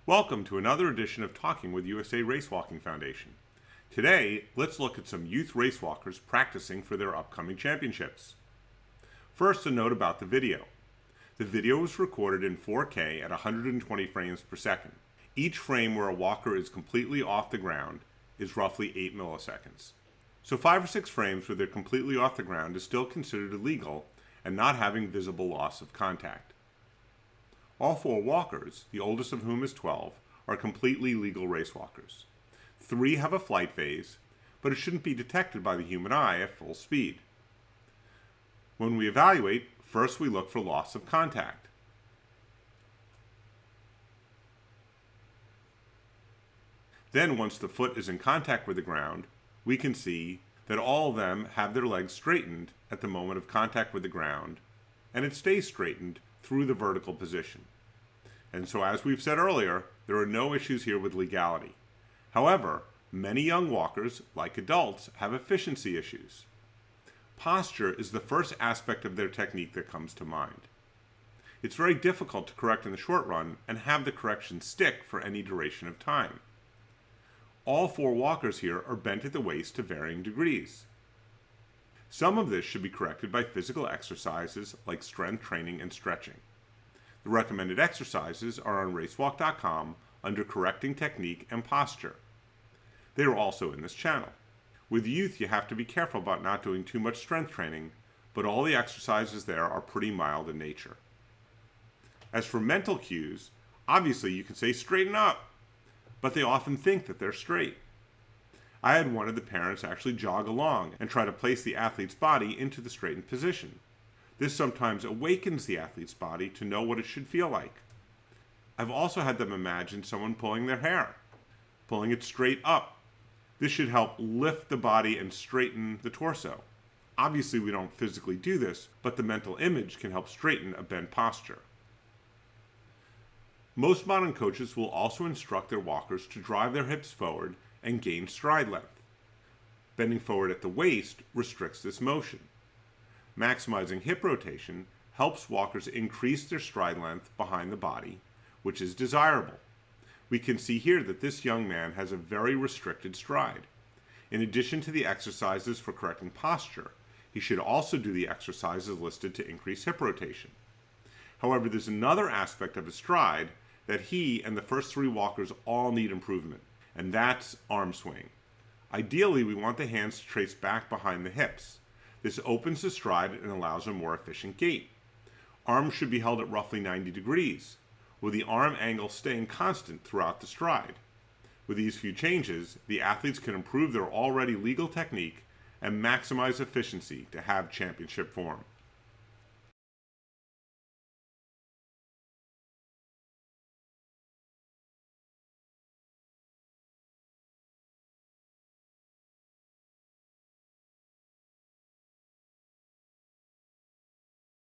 Welcome to another edition of Talking with USA Racewalking Foundation. Today, let's look at some youth racewalkers practicing for their upcoming championships. First, a note about the video. The video was recorded in 4K at 120 frames per second. Each frame where a walker is completely off the ground is roughly 8 milliseconds. So 5 or 6 frames where they're completely off the ground is still considered illegal and not having visible loss of contact. All 4 walkers, the oldest of whom is 12, are completely legal racewalkers. 3 have a flight phase, but it shouldn't be detected by the human eye at full speed. When we evaluate, first we look for loss of contact. Then once the foot is in contact with the ground, we can see that all of them have their legs straightened at the moment of contact with the ground, and it stays straightened through the vertical position. And so, as we've said earlier, there are no issues here with legality. However, many young walkers, like adults, have efficiency issues. Posture is the first aspect of their technique that comes to mind. It's very difficult to correct in the short run and have the correction stick for any duration of time. All 4 walkers here are bent at the waist to varying degrees. Some of this should be corrected by physical exercises like strength training and stretching. The recommended exercises are on racewalk.com under Correcting Technique and Posture. They are also in this channel. With youth, you have to be careful about not doing too much strength training, but all the exercises there are pretty mild in nature. As for mental cues, obviously you can say straighten up, but they often think that they're straight. I had one of the parents actually jog along and try to place the athlete's body into the straightened position. This sometimes awakens the athlete's body to know what it should feel like. I've also had them imagine someone pulling their hair, pulling it straight up. This should help lift the body and straighten the torso. Obviously, we don't physically do this, but the mental image can help straighten a bent posture. Most modern coaches will also instruct their walkers to drive their hips forward and gain stride length. Bending forward at the waist restricts this motion. Maximizing hip rotation helps walkers increase their stride length behind the body, which is desirable. We can see here that this young man has a very restricted stride. In addition to the exercises for correcting posture, he should also do the exercises listed to increase hip rotation. However, there's another aspect of his stride that he and the first 3 walkers all need improvement, and that's arm swing. Ideally, we want the hands to trace back behind the hips. This opens the stride and allows a more efficient gait. Arms should be held at roughly 90 degrees, with the arm angle staying constant throughout the stride. With these few changes, the athletes can improve their already legal technique and maximize efficiency to have championship form.